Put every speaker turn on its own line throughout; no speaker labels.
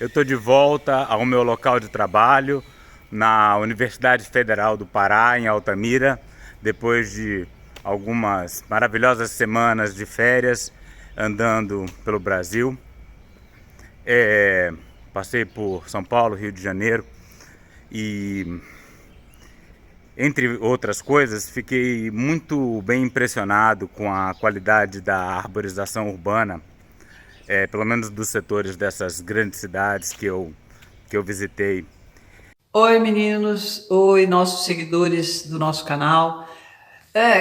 Eu estou de volta ao meu local de trabalho, na Universidade Federal do Pará, em Altamira, depois de algumas maravilhosas semanas de férias, andando pelo Brasil. Passei por São Paulo, Rio de Janeiro e, entre outras coisas, fiquei muito bem impressionado com a qualidade da arborização urbana, pelo menos dos setores dessas grandes cidades que eu visitei.
Oi meninos, oi nossos seguidores do nosso canal.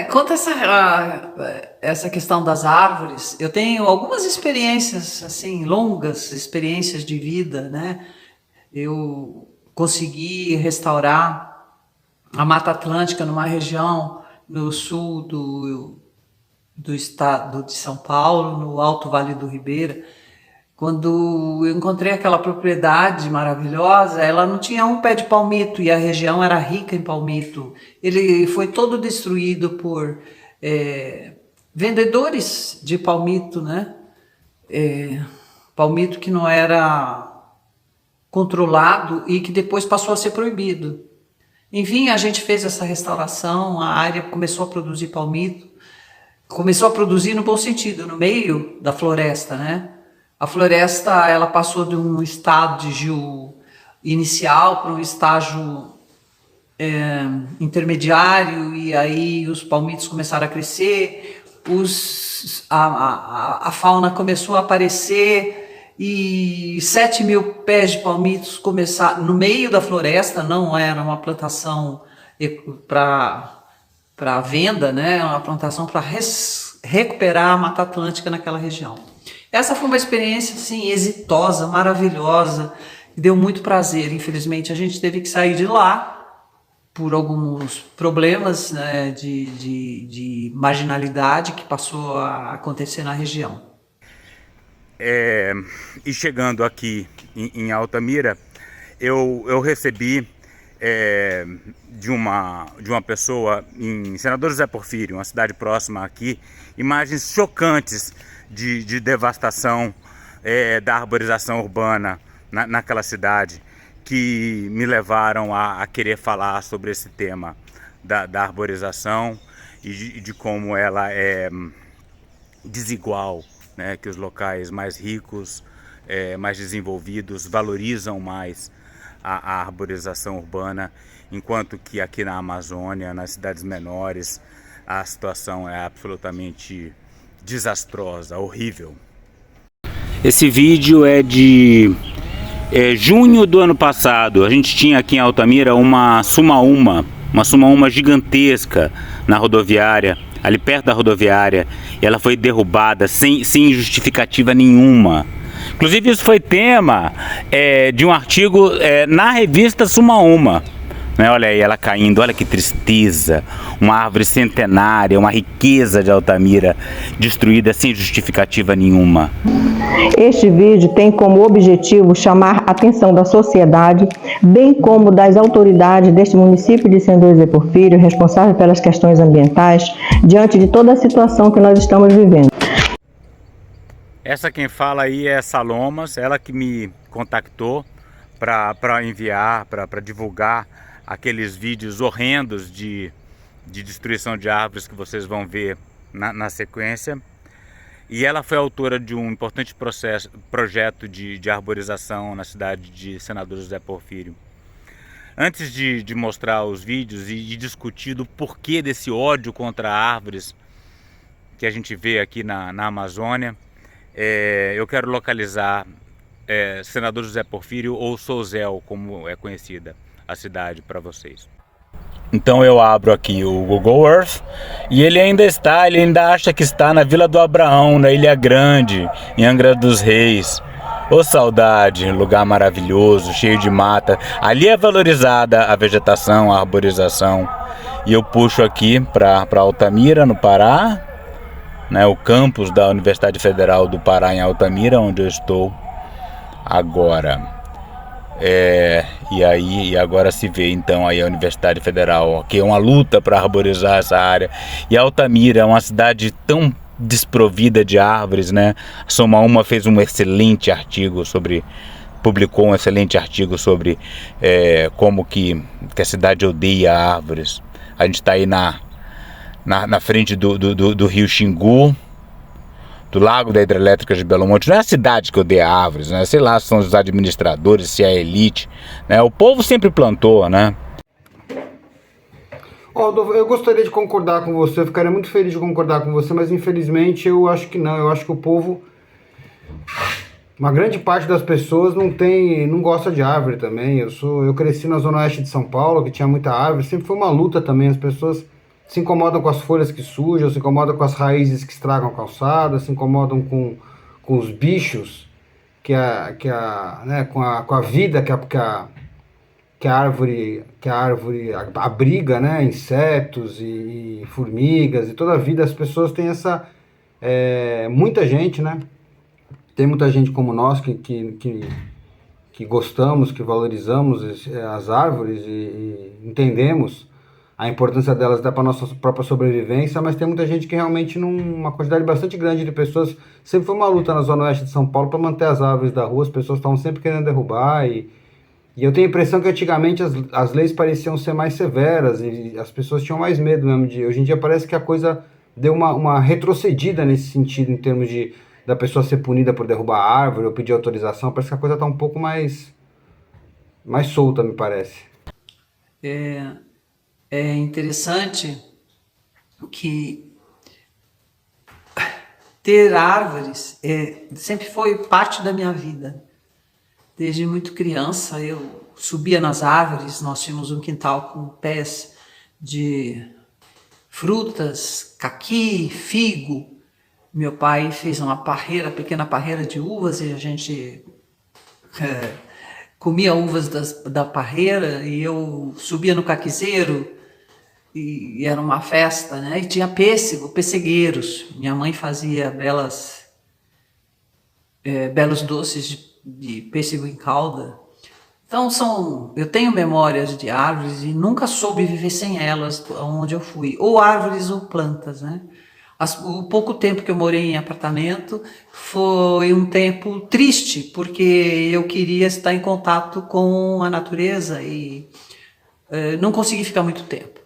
Quanto a essa questão das árvores, eu tenho algumas experiências assim, longas experiências de vida, né? Eu consegui restaurar a Mata Atlântica numa região no sul do estado de São Paulo, no Alto Vale do Ribeira. Quando eu encontrei aquela propriedade maravilhosa, ela não tinha um pé de palmito e a região era rica em palmito. Ele foi todo destruído por vendedores de palmito, né? Palmito que não era controlado e que depois passou a ser proibido. Enfim, a gente fez essa restauração, a área começou a produzir palmito. Começou a produzir no bom sentido, no meio da floresta, né? A floresta, ela passou de um estágio inicial para um estágio intermediário, e aí os palmitos começaram a crescer, a fauna começou a aparecer, e 7.000 pés de palmitos começaram no meio da floresta. Não era uma plantação para venda, né? Uma plantação para recuperar a Mata Atlântica naquela região. Essa foi uma experiência assim, exitosa, maravilhosa, deu muito prazer. Infelizmente a gente teve que sair de lá por alguns problemas, né, de marginalidade que passou a acontecer na região.
E chegando aqui em Altamira, eu recebi de uma pessoa em Senador José Porfírio, uma cidade próxima aqui, imagens chocantes de devastação da arborização urbana naquela cidade, que me levaram a querer falar sobre esse tema da arborização e de como ela é desigual, né? Que os locais mais ricos, mais desenvolvidos, valorizam mais a arborização urbana, enquanto que aqui na Amazônia, nas cidades menores, a situação é absolutamente desastrosa, horrível. Esse vídeo é de junho do ano passado. A gente tinha aqui em Altamira uma sumaúma gigantesca na rodoviária, ali perto da rodoviária, e ela foi derrubada sem justificativa nenhuma. Inclusive isso foi tema de um artigo na revista Sumaúma. Olha aí ela caindo, olha que tristeza, uma árvore centenária, uma riqueza de Altamira destruída sem justificativa nenhuma.
Este vídeo tem como objetivo chamar a atenção da sociedade, bem como das autoridades deste município de Senador José Porfírio, responsável pelas questões ambientais, diante de toda a situação que nós estamos vivendo.
Essa quem fala aí é Salomas, ela que me contactou para enviar, para divulgar aqueles vídeos horrendos de destruição de árvores que vocês vão ver na sequência. E ela foi autora de um importante projeto de arborização na cidade de Senador José Porfírio. Antes de mostrar os vídeos e discutir do porquê desse ódio contra árvores que a gente vê aqui na Amazônia, eu quero localizar Senador José Porfírio, ou Souzel, como é conhecida a cidade para vocês. Então eu abro aqui o Google Earth e ele ainda acha que está na Vila do Abraão, na Ilha Grande, em Angra dos Reis. Ô saudade, lugar maravilhoso, cheio de mata. Ali é valorizada a vegetação, a arborização. E eu puxo aqui para Altamira, no Pará, né, o campus da Universidade Federal do Pará em Altamira, onde eu estou agora. E agora se vê então aí a Universidade Federal, que é uma luta para arborizar essa área. E Altamira é uma cidade tão desprovida de árvores, né? A Sumaúma fez um excelente artigo sobre publicou um excelente artigo sobre como que a cidade odeia árvores. A gente está aí na frente do rio Xingu, do lago da hidrelétrica de Belo Monte. Não é a cidade que odeia árvores, né? Sei lá se são os administradores, se é a elite, né? O povo sempre plantou, né?
Rodolfo, eu gostaria de concordar com você, eu ficaria muito feliz de concordar com você, mas infelizmente eu acho que não. Eu acho que o povo, uma grande parte das pessoas não gosta de árvore também. Eu cresci na zona oeste de São Paulo, que tinha muita árvore, sempre foi uma luta também. As pessoas se incomodam com as folhas que sujam, se incomodam com as raízes que estragam a calçada, se incomodam com os bichos, né, com a vida que a árvore abriga, né, insetos e formigas e toda a vida. As pessoas têm muita gente, né, tem muita gente como nós que gostamos, que valorizamos as árvores e entendemos a importância delas até para a nossa própria sobrevivência, mas tem muita gente que realmente uma quantidade bastante grande de pessoas. Sempre foi uma luta na zona oeste de São Paulo para manter as árvores da rua. As pessoas estavam sempre querendo derrubar e eu tenho a impressão que antigamente as leis pareciam ser mais severas e as pessoas tinham mais medo mesmo hoje em dia parece que a coisa deu uma retrocedida nesse sentido, em termos da pessoa ser punida por derrubar a árvore ou pedir autorização. Parece que a coisa está um pouco mais solta, me parece.
É interessante que ter árvores sempre foi parte da minha vida. Desde muito criança eu subia nas árvores. Nós tínhamos um quintal com pés de frutas, caqui, figo. Meu pai fez uma pequena parreira de uvas e a gente comia uvas da parreira e eu subia no caquizeiro e era uma festa, né? E tinha pessegueiros. Minha mãe fazia belos doces de pêssego em calda. Então eu tenho memórias de árvores e nunca soube viver sem elas onde eu fui, ou árvores ou plantas, né? O pouco tempo que eu morei em apartamento foi um tempo triste, porque eu queria estar em contato com a natureza e não consegui ficar muito tempo.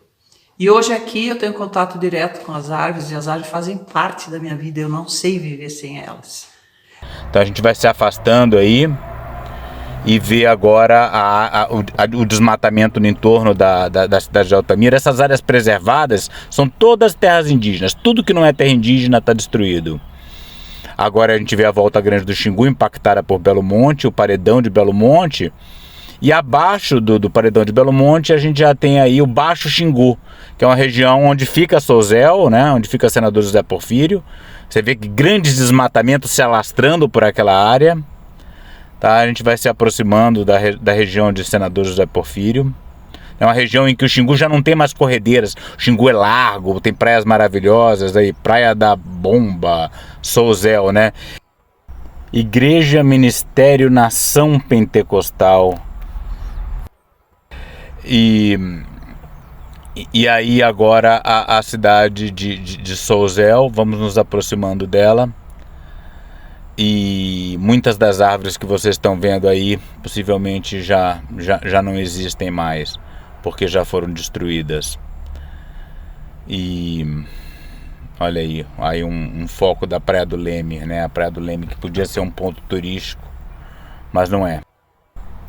E hoje aqui eu tenho contato direto com as árvores e as árvores fazem parte da minha vida. Eu não sei viver sem elas.
Então a gente vai se afastando aí e ver agora o desmatamento no entorno da cidade de Altamira. Essas áreas preservadas são todas terras indígenas. Tudo que não é terra indígena está destruído. Agora a gente vê a Volta Grande do Xingu impactada por Belo Monte, o paredão de Belo Monte. E abaixo do paredão de Belo Monte a gente já tem aí o Baixo Xingu, que é uma região onde fica Sozel, né, onde fica o senador José Porfírio. Você vê que grandes desmatamentos se alastrando por aquela área. Tá? A gente vai se aproximando da região de senador José Porfírio. É uma região em que o Xingu já não tem mais corredeiras. O Xingu é largo, tem praias maravilhosas, aí, Praia da Bomba, Sozel, né? Igreja Ministério Nação Pentecostal. E aí agora a cidade de Sozel, vamos nos aproximando dela. E muitas das árvores que vocês estão vendo aí possivelmente já não existem mais, porque já foram destruídas. E olha aí um foco da Praia do Leme, né? A Praia do Leme, que podia ser um ponto turístico, mas não é.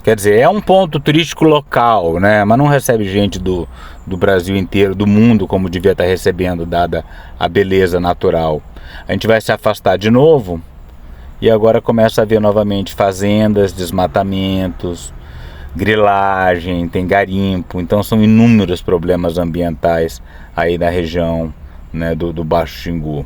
Quer dizer, é um ponto turístico local, né? Mas não recebe gente do Brasil inteiro, do mundo, como devia estar recebendo, dada a beleza natural. A gente vai se afastar de novo e agora começa a ver novamente fazendas, desmatamentos, grilagem, tem garimpo. Então são inúmeros problemas ambientais aí na região, né, do Baixo Xingu.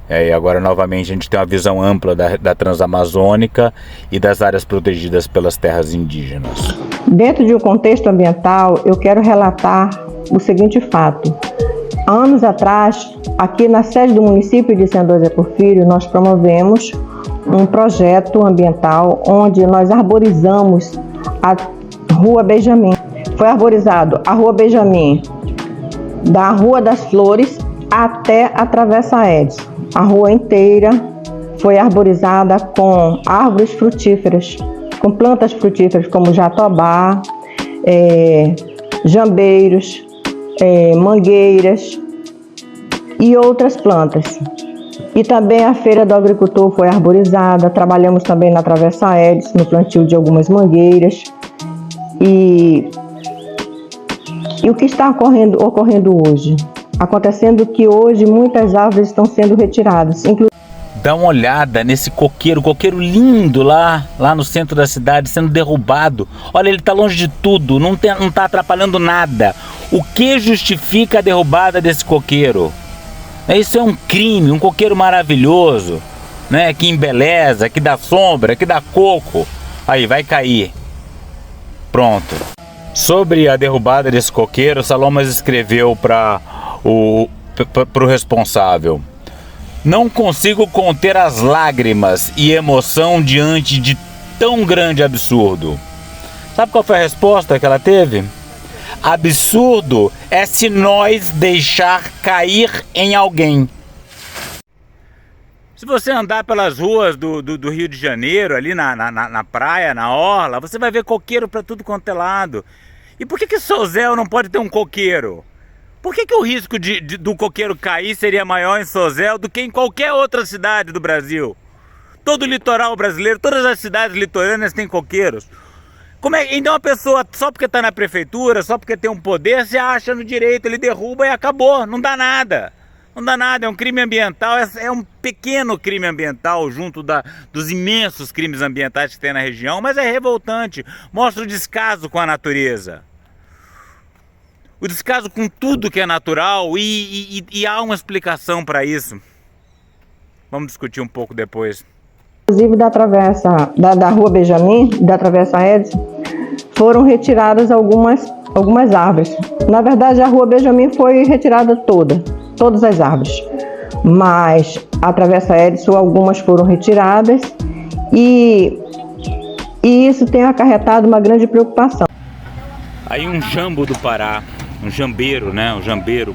E agora novamente a gente tem uma visão ampla da Transamazônica e das áreas protegidas pelas terras indígenas.
Dentro de um contexto ambiental, eu quero relatar o seguinte fato. Anos atrás, aqui na sede do município de Senador José Porfírio, nós promovemos um projeto ambiental onde nós arborizamos a Rua Benjamin. Foi arborizado a Rua Benjamin, da Rua das Flores até a Travessa Edson. A rua inteira foi arborizada com árvores frutíferas com plantas frutíferas como jatobá, jambeiros, mangueiras e outras plantas. E também a Feira do Agricultor foi arborizada, trabalhamos também na Travessa Edson, no plantio de algumas mangueiras. E o que está ocorrendo hoje? Acontecendo que hoje muitas árvores estão sendo retiradas.
Dá uma olhada nesse coqueiro lindo lá no centro da cidade, sendo derrubado. Olha, ele está longe de tudo, não está atrapalhando nada. O que justifica a derrubada desse coqueiro? Isso é um crime, um coqueiro maravilhoso, né? Que embeleza, que dá sombra, que dá coco. Aí, vai cair. Pronto. Sobre a derrubada desse coqueiro, Salomas escreveu para o responsável: não consigo conter as lágrimas e emoção diante de tão grande absurdo. Sabe qual foi a resposta que ela teve? Absurdo é se nós deixar cair em alguém. Se você andar pelas ruas do Rio de Janeiro, ali na praia, na orla, você vai ver coqueiro para tudo quanto é lado. E por que Sozel não pode ter um coqueiro? Por que o risco do coqueiro cair seria maior em Sozel do que em qualquer outra cidade do Brasil? Todo o litoral brasileiro, todas as cidades litorâneas têm coqueiros. Então a pessoa, só porque está na prefeitura, só porque tem um poder, se acha no direito, ele derruba e acabou, não dá nada. Não dá nada, é um crime ambiental, é um pequeno crime ambiental junto dos imensos crimes ambientais que tem na região, mas é revoltante, mostra o descaso com a natureza. O descaso com tudo que é natural e há uma explicação para isso. Vamos discutir um pouco depois.
Inclusive da travessa da Rua Benjamin, da Travessa Edson, foram retiradas algumas árvores. Na verdade, a Rua Benjamin foi retirada todas as árvores. Mas a Travessa Edson, algumas foram retiradas e isso tem acarretado uma grande preocupação.
Aí um jambo do Pará, um jambeiro, né? O jambeiro,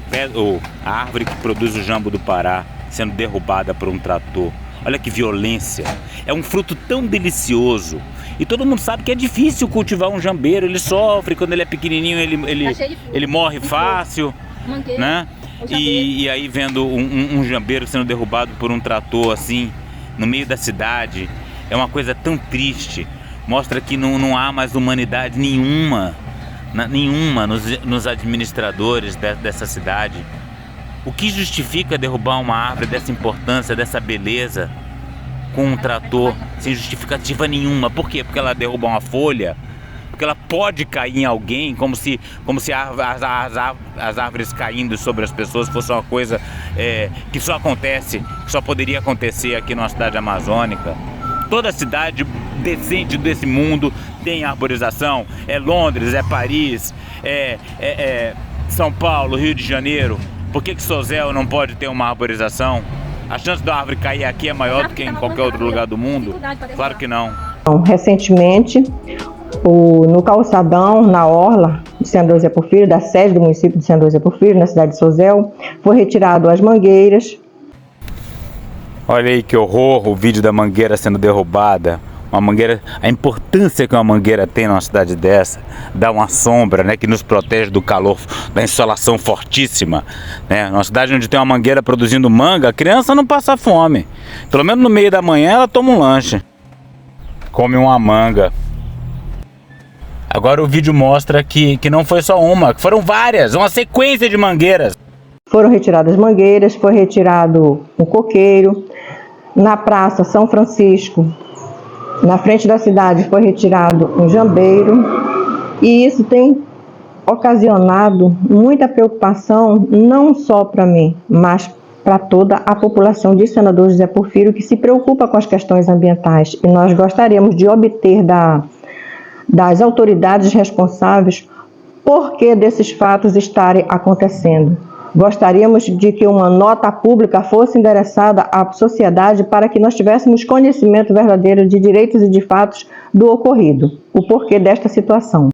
a árvore que produz o jambo do Pará, sendo derrubada por um trator. Olha que violência. É um fruto tão delicioso. E todo mundo sabe que é difícil cultivar um jambeiro. Ele sofre, quando ele é pequenininho, ele morre fácil, né? E aí vendo um jambeiro sendo derrubado por um trator assim, no meio da cidade, é uma coisa tão triste. Mostra que não há mais humanidade nenhuma nos administradores dessa cidade. O que justifica derrubar uma árvore dessa importância, dessa beleza, com um trator, sem justificativa nenhuma? Por quê? Porque ela derruba uma folha? Porque ela pode cair em alguém, como se as árvores caindo sobre as pessoas fosse uma coisa que só acontece, que só poderia acontecer aqui numa cidade amazônica. Toda cidade decente desse mundo tem arborização. É Londres, é Paris, é São Paulo, Rio de Janeiro. Por que Sozel não pode ter uma arborização? A chance da árvore cair aqui é maior do que em qualquer outro lugar do mundo? Claro que não.
Recentemente, no calçadão, na orla de Senador Zé Porfírio, da sede do município de Senador Zé Porfírio, na cidade de Sozel, foi retirado as mangueiras.
Olha aí que horror, o vídeo da mangueira sendo derrubada. Uma mangueira, a importância que uma mangueira tem numa cidade dessa, dá uma sombra, né, que nos protege do calor, da insolação fortíssima, né? Numa cidade onde tem uma mangueira produzindo manga, a criança não passa fome. Pelo menos no meio da manhã ela toma um lanche, come uma manga. Agora o vídeo mostra que não foi só uma, que foram várias, uma sequência de mangueiras.
Foram retiradas mangueiras, foi retirado um coqueiro. Na Praça São Francisco, na frente da cidade, foi retirado um jambeiro. E isso tem ocasionado muita preocupação, não só para mim, mas para toda a população de Senador José Porfírio, que se preocupa com as questões ambientais. E nós gostaríamos de obter das autoridades responsáveis por que desses fatos estarem acontecendo. Gostaríamos de que uma nota pública fosse endereçada à sociedade para que nós tivéssemos conhecimento verdadeiro de direitos e de fatos do ocorrido, o porquê desta situação.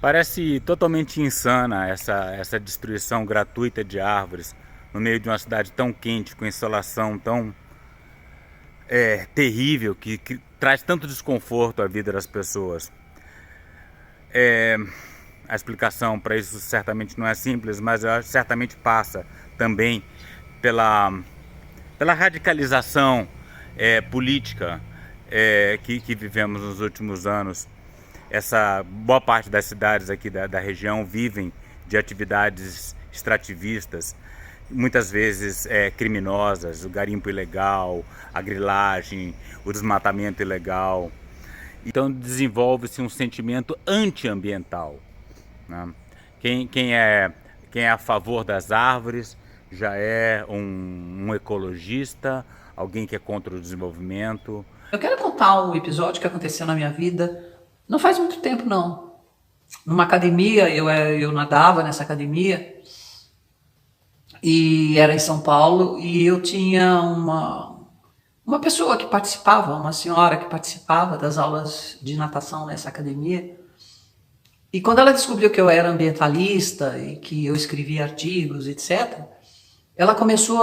Parece totalmente insana essa destruição gratuita de árvores no meio de uma cidade tão quente, com insolação terrível que traz tanto desconforto à vida das pessoas. A explicação para isso certamente não é simples, mas certamente passa também pela radicalização política que vivemos nos últimos anos. Essa boa parte das cidades aqui da região vivem de atividades extrativistas, muitas vezes criminosas, o garimpo ilegal, a grilagem, o desmatamento ilegal. Então desenvolve-se um sentimento antiambiental, né? Quem é a favor das árvores já é um ecologista, alguém que é contra o desenvolvimento.
Eu quero contar um episódio que aconteceu na minha vida, não faz muito tempo não. Numa academia, eu nadava nessa academia, e era em São Paulo, e eu tinha uma pessoa que participava, uma senhora que participava das aulas de natação nessa academia. E quando ela descobriu que eu era ambientalista e que eu escrevia artigos, etc., ela começou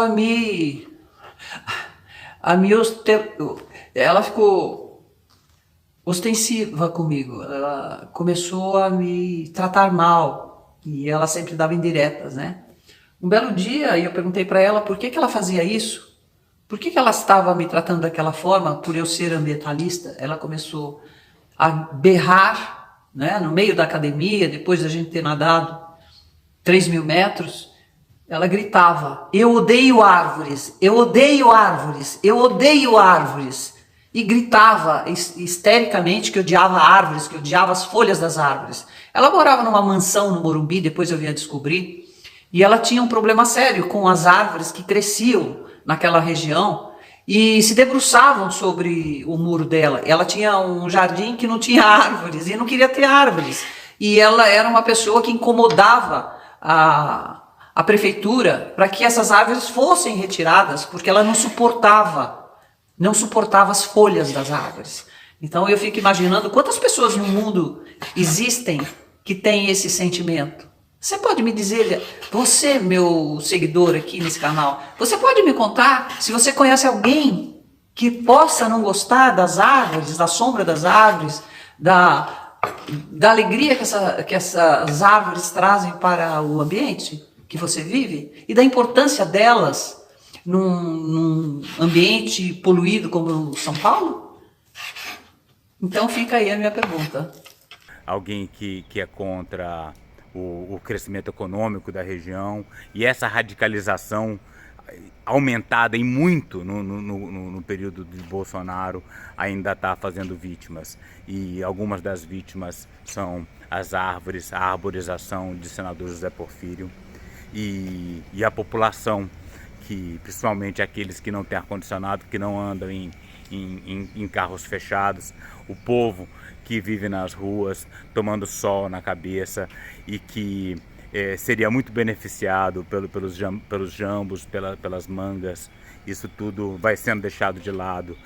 ela ficou ostensiva comigo, ela começou a me tratar mal, e ela sempre dava indiretas, né? Um belo dia eu perguntei para ela por que ela fazia isso, por que ela estava me tratando daquela forma por eu ser ambientalista. Ela começou a berrar, né, no meio da academia, depois da gente ter nadado 3.000 metros, ela gritava: eu odeio árvores, eu odeio árvores, eu odeio árvores. E gritava histericamente que odiava árvores, que odiava as folhas das árvores. Ela morava numa mansão no Morumbi, depois eu vim a descobrir, e ela tinha um problema sério com as árvores que cresciam naquela região e se debruçavam sobre o muro dela. Ela tinha um jardim que não tinha árvores e não queria ter árvores. E ela era uma pessoa que incomodava a prefeitura para que essas árvores fossem retiradas, porque ela não suportava as folhas das árvores. Então eu fico imaginando quantas pessoas no mundo existem que têm esse sentimento. Você pode me dizer, você, meu seguidor aqui nesse canal, você pode me contar se você conhece alguém que possa não gostar das árvores, da sombra das árvores, da alegria que essas árvores trazem para o ambiente que você vive e da importância delas num ambiente poluído como São Paulo? Então fica aí a minha pergunta.
Alguém que é contra o crescimento econômico da região e essa radicalização aumentada em muito no período de Bolsonaro ainda está fazendo vítimas. E algumas das vítimas são as árvores, a arborização de senador José Porfírio e a população, que principalmente aqueles que não têm ar-condicionado, que não andam em carros fechados, o povo que vive nas ruas tomando sol na cabeça e que seria muito beneficiado pelos jambos, pelas mangas. Isso tudo vai sendo deixado de lado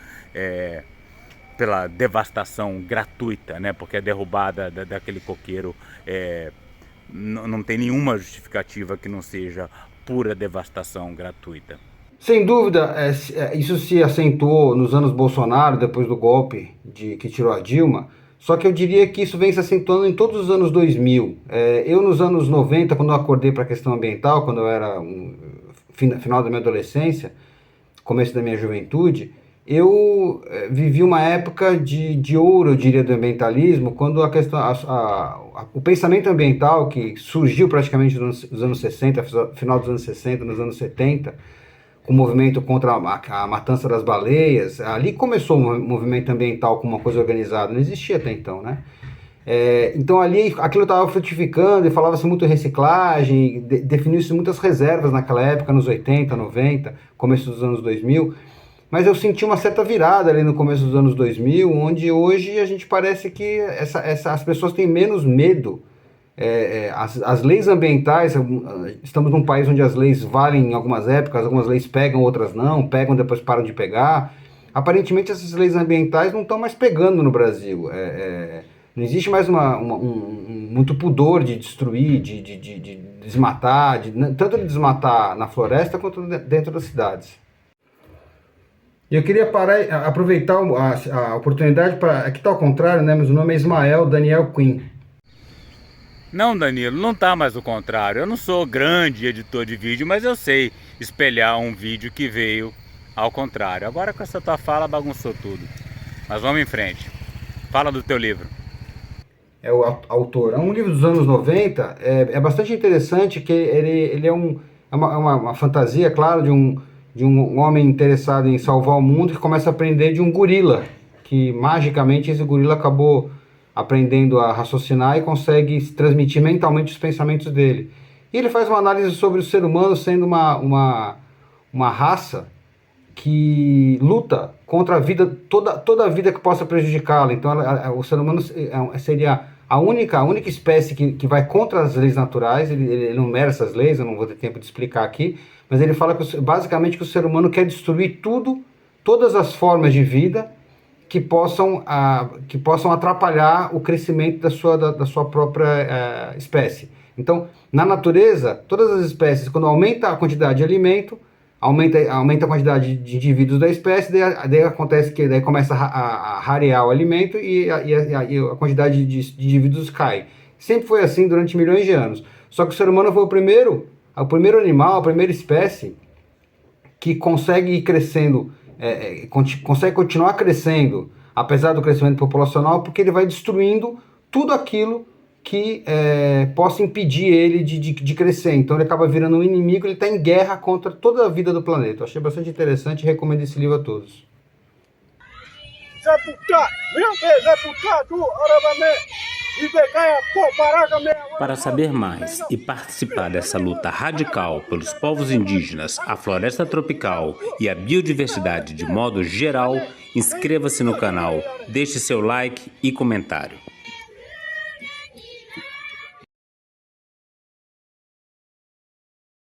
pela devastação gratuita, né? Porque a derrubada daquele coqueiro não tem nenhuma justificativa que não seja pura devastação gratuita.
Sem dúvida, isso se acentuou nos anos Bolsonaro, depois do golpe que tirou a Dilma, só que eu diria que isso vem se acentuando em todos os anos 2000. Eu, nos anos 90, quando eu acordei para a questão ambiental, quando eu era final da minha adolescência, começo da minha juventude, eu vivi uma época de ouro, eu diria, do ambientalismo, quando a questão, o pensamento ambiental, que surgiu praticamente nos anos 60, final dos anos 60, nos anos 70, com o movimento contra a matança das baleias, ali começou o movimento ambiental como uma coisa organizada, não existia até então, né? Então ali aquilo estava frutificando e falava-se muito em reciclagem, definiu-se muitas reservas naquela época, nos 80, 90, começo dos anos 2000, mas eu senti uma certa virada ali no começo dos anos 2000, onde hoje a gente parece que as pessoas têm menos medo. As leis ambientais, estamos num país onde as leis valem em algumas épocas, algumas leis pegam, outras não, pegam, depois param de pegar. Aparentemente essas leis ambientais não estão mais pegando no Brasil. Não existe mais muito pudor de destruir, de desmatar, tanto de desmatar na floresta quanto dentro das cidades. E eu queria aproveitar a oportunidade para... Aqui está ao contrário, né? Mas o nome é Ismael Daniel Quinn.
Não, Danilo, não tá mais o contrário. Eu não sou grande editor de vídeo, mas eu sei espelhar um vídeo que veio ao contrário. Agora com essa tua fala bagunçou tudo. Mas vamos em frente. Fala do teu livro.
É o autor. É um livro dos anos 90, é bastante interessante, que ele é uma fantasia, claro, de um homem interessado em salvar o mundo, que começa a aprender de um gorila, que magicamente esse gorila acabou aprendendo a raciocinar e consegue transmitir mentalmente os pensamentos dele. E ele faz uma análise sobre o ser humano sendo uma raça que luta contra a vida, toda a vida que possa prejudicá-la. Então o ser humano seria a única espécie que vai contra as leis naturais. Ele enumera essas leis, eu não vou ter tempo de explicar aqui, mas ele fala basicamente que o ser humano quer destruir todas as formas de vida que possam atrapalhar o crescimento da sua própria espécie. Então, na natureza, todas as espécies, quando aumenta a quantidade de alimento, aumenta a quantidade de indivíduos da espécie, daí acontece que daí começa a rarear o alimento e a quantidade de indivíduos cai. Sempre foi assim durante milhões de anos. Só que o ser humano foi o primeiro animal, a primeira espécie que consegue ir crescendo, consegue continuar crescendo, apesar do crescimento populacional, porque ele vai destruindo tudo aquilo que possa impedir ele de crescer. Então ele acaba virando um inimigo, ele está em guerra contra toda a vida do planeta. Eu achei bastante interessante e recomendo esse livro a todos.
Para saber mais e participar dessa luta radical pelos povos indígenas, a floresta tropical e a biodiversidade de modo geral, inscreva-se no canal, deixe seu like e comentário.